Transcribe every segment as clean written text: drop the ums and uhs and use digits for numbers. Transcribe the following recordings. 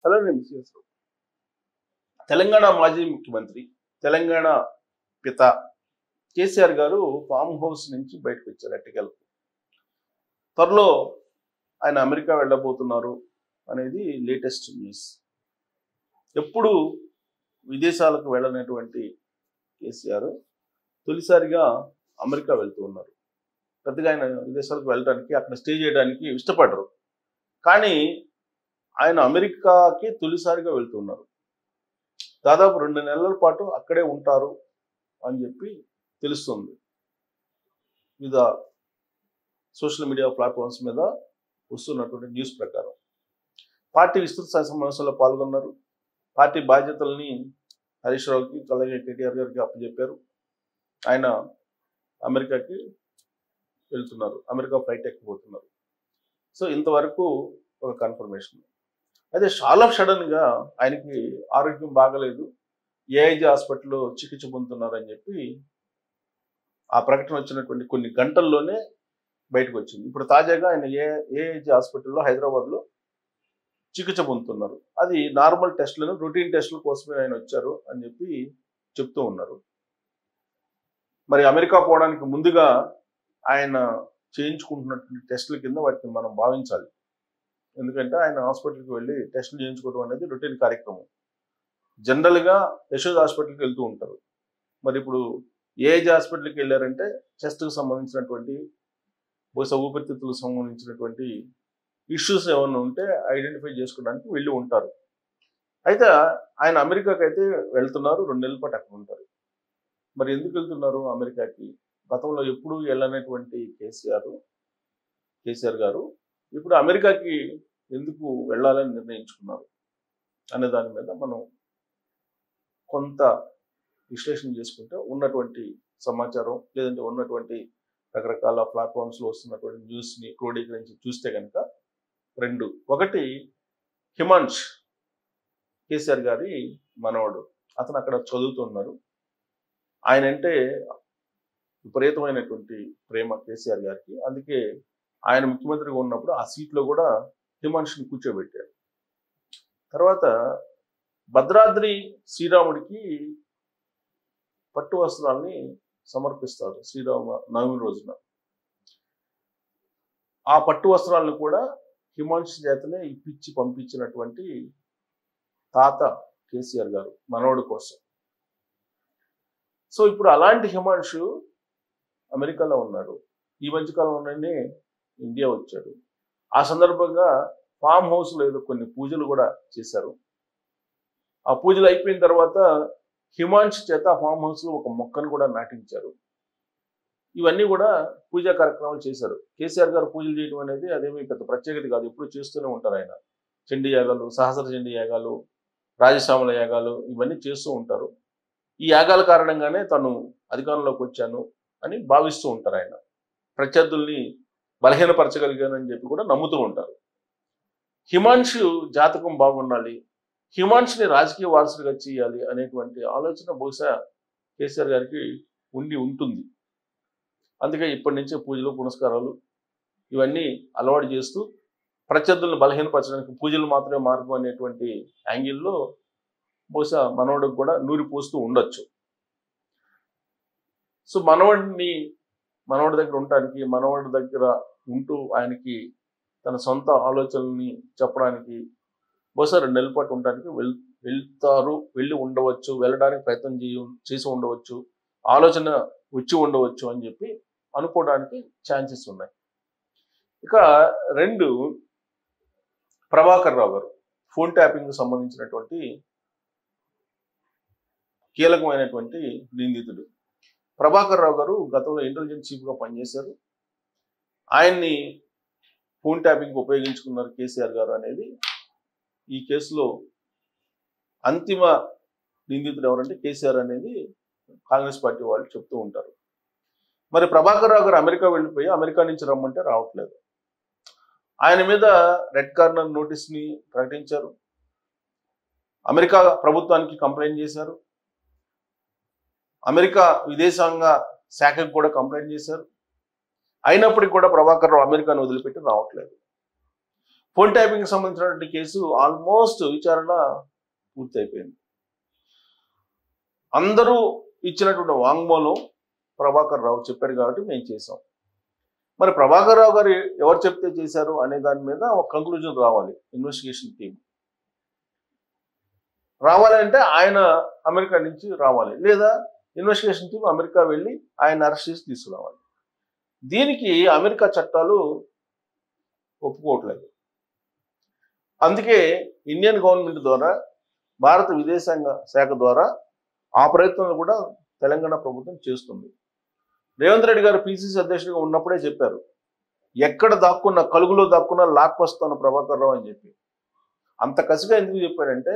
Hello నేను mister Telangana మాజీ ముఖ్యమంత్రి తెలంగాణ పిత కేసీఆర్ గారు ఫామ్ హౌస్ నుంచి బయటకు వచ్చారు ఎట్టకెళ్ళ త్వరలో ఆయన అమెరికా వెళ్ళబోతున్నారు అనేది లేటెస్ట్ న్యూస్. ఎప్పుడు విదేశాలకు వెళ్ళనటువంటి కేసీఆర్ తొలిసారిగా అమెరికా వెళ్తూ ఉన్నారు. పెద్దగా ఆయన విదేశాలకు వెళ్ళడానికి అక్కడ స్టే చేయడానికి ఇష్టపడరు, కానీ ఆయన అమెరికాకి తొలిసారిగా వెళ్తున్నారు. దాదాపు 2 నెలల పాటు అక్కడే ఉంటారు అని చెప్పి తెలుస్తుంది. వివిధ సోషల్ మీడియా ప్లాట్ఫామ్స్ మీద వస్తున్నటువంటి న్యూస్ ప్రకారం పార్టీ విస్తృత సమావేశంలో పాల్గొన్నారు. పార్టీ బాధ్యతల్ని హరీష్ రావుకి అలాగే కేటీఆర్ గారికి అప్పచెప్పారు. ఆయన అమెరికాకి వెళ్తున్నారు, అమెరికా ఫ్లైట్ ఎక్కిపోతున్నారు. సో ఇంతవరకు ఒక కన్ఫర్మేషన్. అయితే చాలా సడన్గా ఆయనకి ఆరోగ్యం బాగలేదు, ఏఐజీ హాస్పిటల్లో చికిత్స పొందుతున్నారని చెప్పి ఆ ప్రకటన వచ్చినటువంటి కొన్ని గంటల్లోనే బయటకు వచ్చింది. ఇప్పుడు తాజాగా ఆయన ఏఐజీ హాస్పిటల్లో హైదరాబాద్లో చికిత్స పొందుతున్నారు. అది నార్మల్ టెస్టులను రొటీన్ టెస్టుల కోసమే ఆయన వచ్చారు అని చెప్పి చెప్తూ ఉన్నారు. మరి అమెరికా పోవడానికి ముందుగా ఆయన చేయించుకుంటున్నటువంటి టెస్టుల కింద వాటిని మనం భావించాలి. ఎందుకంటే ఆయన హాస్పిటల్కి వెళ్ళి టెస్టులు చేయించుకోవడం అనేది రొటీన్ కార్యక్రమం. జనరల్గా యశోద్ హాస్పిటల్కి వెళ్తూ ఉంటారు. మరి ఇప్పుడు ఏఐజీ హాస్పిటల్కి వెళ్ళారంటే చెస్ట్కి సంబంధించినటువంటి బహుశా ఊపిరితిత్తులకు సంబంధించినటువంటి ఇష్యూస్ ఏమైనా ఉంటే ఐడెంటిఫై చేసుకోవడానికి వెళ్ళి ఉంటారు. అయితే ఆయన అమెరికాకి అయితే వెళ్తున్నారు, 2 నెలల పాటు అక్కడ ఉంటారు. మరి ఎందుకు వెళ్తున్నారు అమెరికాకి? గతంలో ఎప్పుడూ వెళ్ళనటువంటి కేసీఆర్ గారు ఇప్పుడు అమెరికాకి ఎందుకు వెళ్ళాలని నిర్ణయించుకున్నారు అనే దాని మీద మనం కొంత విశ్లేషణ చేసుకుంటే ఉన్నటువంటి సమాచారం లేదంటే ఉన్నటువంటి రకరకాల ప్లాట్ఫామ్స్లో వస్తున్నటువంటి న్యూస్ని క్రోడీకరించి చూస్తే కనుక 2. ఒకటి, హిమాంష్ కేసీఆర్ గారి మనవడు, అతను అక్కడ చదువుతున్నారు. ఆయన అంటే విపరీతమైనటువంటి ప్రేమ కేసీఆర్ గారికి. అందుకే ఆయన ముఖ్యమంత్రిగా ఉన్నప్పుడు ఆ సీట్లో కూడా హిమాంష్ని కూర్చోబెట్టారు. తర్వాత భద్రాద్రి శ్రీరాముడికి పట్టు వస్త్రాల్ని సమర్పిస్తారు శ్రీరామ నవమి రోజున. ఆ పట్టు వస్త్రాలను కూడా హిమాంష్ చేతనే ఇప్పించి పంపించినటువంటి తాత కేసీఆర్ గారు మనవడు కోసం. సో ఇప్పుడు అలాంటి హిమాంషు అమెరికాలో ఉన్నాడు. ఈ మధ్యకాలంలోనే ఇండియా వచ్చాడు. ఆ సందర్భంగా ఫామ్ హౌస్లో ఏదో కొన్ని పూజలు కూడా చేశారు. ఆ పూజలు అయిపోయిన తర్వాత హిమాంష్ చేత ఆ ఫామ్ హౌస్లో ఒక మొక్కను కూడా నాటించారు. ఇవన్నీ కూడా పూజా కార్యక్రమాలు చేశారు. కేసీఆర్ గారు పూజలు చేయడం అనేది అదేమీ పెద్ద ప్రత్యేకత కాదు, ఎప్పుడు చేస్తూనే ఉంటారు. ఆయన చండీ యాగాలు, సహస్ర చండీ యాగాలు, రాజశ్యామల యాగాలు ఇవన్నీ చేస్తూ ఉంటారు. ఈ యాగాల కారణంగానే తను అధికారంలోకి వచ్చాను అని భావిస్తూ ఉంటారు. ఆయన ప్రత్యర్థుల్ని బలహీనపరచగలిగానని చెప్పి కూడా నమ్ముతూ ఉంటారు. హిమాంషు జాతకం బాగుండాలి, హిమాంష్ని రాజకీయ వారసుడిగా చేయాలి అనేటువంటి ఆలోచన బహుశా కేసీఆర్ గారికి ఉంటుంది. అందుకే ఇప్పటి నుంచే పూజలు పునస్కారాలు ఇవన్నీ అలవాటు చేస్తూ ప్రత్యర్థులను బలహీనపరచడానికి పూజలు మాత్రమే మార్గం అనేటువంటి యాంగిల్లో బహుశా మనవడికి కూడా నూరి పోస్తూ ఉండొచ్చు. సో మనవడి దగ్గర ఉండటానికి, మనవడి దగ్గర ఉంటూ ఆయనకి తన సొంత ఆలోచనల్ని చెప్పడానికి బహుశా 2 నెలల పాటు ఉండడానికి వెళ్ళి ఉండవచ్చు, వెళ్ళడానికి ప్రయత్నం చేసి ఉండవచ్చు, ఆలోచన వచ్చి ఉండవచ్చు అని చెప్పి అనుకోవడానికి ఛాన్సెస్ ఉన్నాయి. ఇక 2, ప్రభాకర్ రావు గారు ఫోన్ ట్యాపింగ్ సంబంధించినటువంటి కీలకమైనటువంటి నిందితుడు. ప్రభాకర్ రావు గారు గతంలో ఇంటెలిజెన్స్ చీఫ్గా పనిచేశారు. ఆయన్ని ఫోన్ ట్యాపింగ్ ఉపయోగించుకున్నారు కేసీఆర్ గారు అనేది ఈ కేసులో అంతిమ నిందితుడు ఎవరంటే కేసీఆర్ అనేది కాంగ్రెస్ పార్టీ వాళ్ళు చెప్తూ ఉంటారు. మరి ప్రభాకర్ రావు గారు అమెరికా వెళ్ళిపోయి అమెరికా నుంచి రమ్మంటే రావట్లేదు. ఆయన మీద రెడ్ కార్నర్ నోటీస్ని ప్రకటించారు. అమెరికా ప్రభుత్వానికి కంప్లైంట్ చేశారు. అమెరికా విదేశాంగ శాఖకు కూడా కంప్లైంట్ చేశారు. అయినప్పటికీ కూడా ప్రభాకర్ రావు అమెరికాను వదిలిపెట్టి రావట్లేదు. ఫోన్ ట్యాపింగ్కి సంబంధించినటువంటి కేసు ఆల్మోస్ట్ విచారణ పూర్తయిపోయింది. అందరూ ఇచ్చినటువంటి వాంగ్మూలం ప్రభాకర్ రావు చెప్పారు కాబట్టి మేము చేసాం. మరి ప్రభాకర్ రావు గారు ఎవరు చెప్తే చేశారు అనే దాని మీద ఒక కంక్లూజన్ రావాలి. ఇన్వెస్టిగేషన్ టీం రావాలంటే ఆయన అమెరికా నుంచి రావాలి, లేదా ఇన్వెస్టిగేషన్ టీం అమెరికా వెళ్ళి ఆయన అరెస్ట్ చేసి తీసుకురావాలి. దీనికి అమెరికా చట్టాలు ఒప్పుకోవట్లేదు. అందుకే ఇండియన్ గవర్నమెంట్ ద్వారా, భారత విదేశాంగ శాఖ ద్వారా ఆ ప్రయత్నాలు కూడా తెలంగాణ ప్రభుత్వం చేస్తుంది. రేవంత్ రెడ్డి గారు పిసిసి అధ్యక్షుడిగా ఉన్నప్పుడే చెప్పారు, ఎక్కడ దాక్కున్న కలుగులో దాక్కున్న లాక్కొస్తాను ప్రభాకర్ రావు అని చెప్పి. అంత కసిగా ఎందుకు చెప్పారంటే,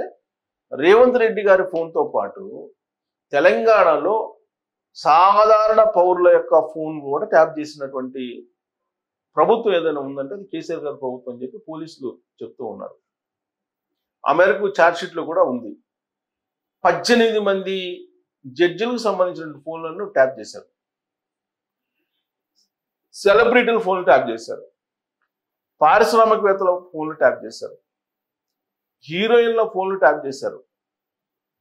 రేవంత్ రెడ్డి గారి ఫోన్తో పాటు తెలంగాణలో సాధారణ పౌరుల యొక్క ఫోన్ కూడా ట్యాప్ చేసినటువంటి ప్రభుత్వం ఏదైనా ఉందంటే అది కేసీఆర్ గారి ప్రభుత్వం అని చెప్పి పోలీసులు చెప్తూ ఉన్నారు. ఆ మేరకు ఛార్జ్షీట్లో కూడా ఉంది. 18 మంది జడ్జిలకు సంబంధించిన ఫోన్లను ట్యాప్ చేశారు, సెలబ్రిటీల ఫోన్లు ట్యాప్ చేశారు, పారిశ్రామికవేత్తల ఫోన్లు ట్యాప్ చేశారు, హీరోయిన్ల ఫోన్లు ట్యాప్ చేశారు.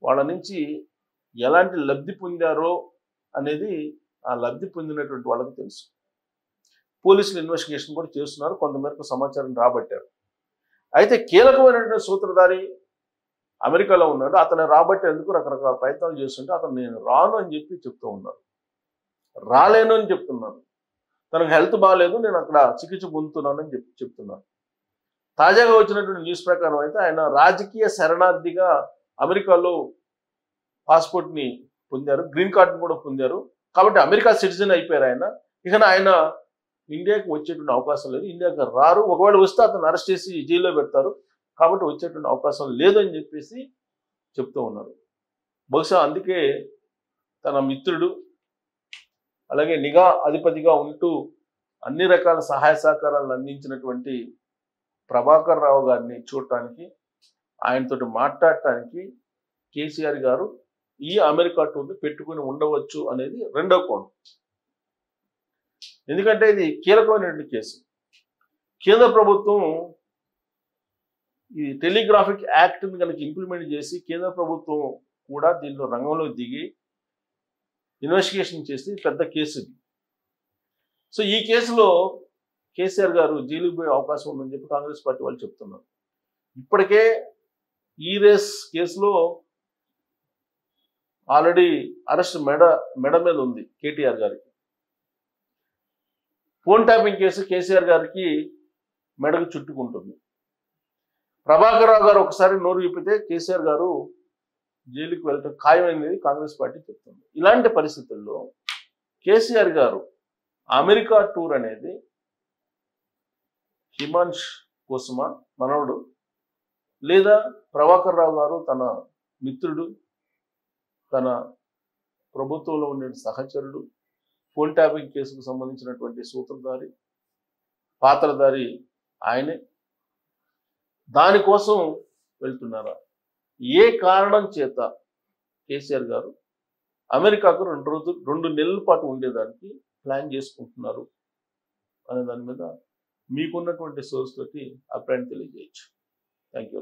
వాళ్ళ నుంచి ఎలాంటి లబ్ధి పొందారో అనేది ఆ లబ్ధి పొందినటువంటి వాళ్ళకి తెలుసు. పోలీసులు ఇన్వెస్టిగేషన్ కూడా చేస్తున్నారు, కొంతమేరకు సమాచారం రాబట్టారు. అయితే కీలకమైనటువంటి సూత్రధారి అమెరికాలో ఉన్నాడు, అతను రాబట్టేందుకు రకరకాల ప్రయత్నాలు చేస్తుంటే అతను నేను రాను అని చెప్పి చెప్తూ ఉన్నారు, రాలేను అని చెప్తున్నాను, తనకు హెల్త్ బాగాలేదు, నేను అక్కడ చికిత్స పొందుతున్నాను అని చెప్తున్నాను. తాజాగా వచ్చినటువంటి న్యూస్ ప్రకారం అయితే ఆయన రాజకీయ శరణార్థిగా అమెరికాలో పాస్పోర్ట్ని పొందారు, గ్రీన్ కార్డుని కూడా పొందారు. కాబట్టి అమెరికా సిటిజన్ అయిపోయారు ఆయన. ఇక ఆయన ఇండియాకి వచ్చేటువంటి అవకాశం లేదు, ఇండియాకి రారు. ఒకవేళ వస్తే అతను అరెస్ట్ చేసి జైల్లో పెడతారు, కాబట్టి వచ్చేటువంటి అవకాశం లేదని చెప్పేసి చెప్తూ ఉన్నారు. బహుశా అందుకే తన మిత్రుడు, అలాగే నిఘా అధిపతిగా ఉంటూ అన్ని రకాల సహాయ సహకారాలను అందించినటువంటి ప్రభాకర్ రావు గారిని చూడటానికి, ఆయనతోటి మాట్లాడటానికి కేసీఆర్ గారు ఈ అమెరికా టూర్ని పెట్టుకుని ఉండవచ్చు అనేది రెండో కోణం. ఎందుకంటే ఇది కీలకమైనటువంటి కేసు. కేంద్ర ప్రభుత్వం ఈ టెలిగ్రాఫిక్ యాక్ట్ని కనుక ఇంప్లిమెంట్ చేసి కేంద్ర ప్రభుత్వం కూడా దీంట్లో రంగంలో దిగి ఇన్వెస్టిగేషన్ చేసి పెద్ద కేసు ఇది. సో ఈ కేసులో కేసీఆర్ గారు జైలుకు పోయే అవకాశం ఉందని చెప్పి కాంగ్రెస్ పార్టీ వాళ్ళు చెప్తున్నారు. ఇప్పటికే ఈ రేస్ కేసులో ఆల్రెడీ అరెస్ట్ మెడ మీద ఉంది కేటీఆర్ గారికి. ఫోన్ ట్యాపింగ్ కేసు కేసీఆర్ గారికి మెడకు చుట్టుకుంటుంది. ప్రభాకర్ రావు గారు ఒకసారి నోరు విప్పితే కేసీఆర్ గారు జైలుకి వెళ్ళటం ఖాయమైనది కాంగ్రెస్ పార్టీ చెప్తుంది. ఇలాంటి పరిస్థితుల్లో కేసీఆర్ గారు అమెరికా టూర్ అనేది హిమాంష్ కోసమా మనవడు, లేదా ప్రభాకర్ రావు గారు తన మిత్రుడు, తన ప్రభుత్వంలో ఉండే సహచరుడు, ఫోన్ ట్యాపింగ్ కేసుకు సంబంధించినటువంటి సూత్రధారి పాత్రధారి ఆయనే, దానికోసం వెళ్తున్నారా? ఏ కారణం చేత కేసీఆర్ గారు అమెరికాకు 2 నెలల పాటు ఉండేదానికి ప్లాన్ చేసుకుంటున్నారు అనే దాని మీద మీకున్నటువంటి సోర్స్ తోటి అభిప్రాయం తెలియజేయచ్చు. Thank you.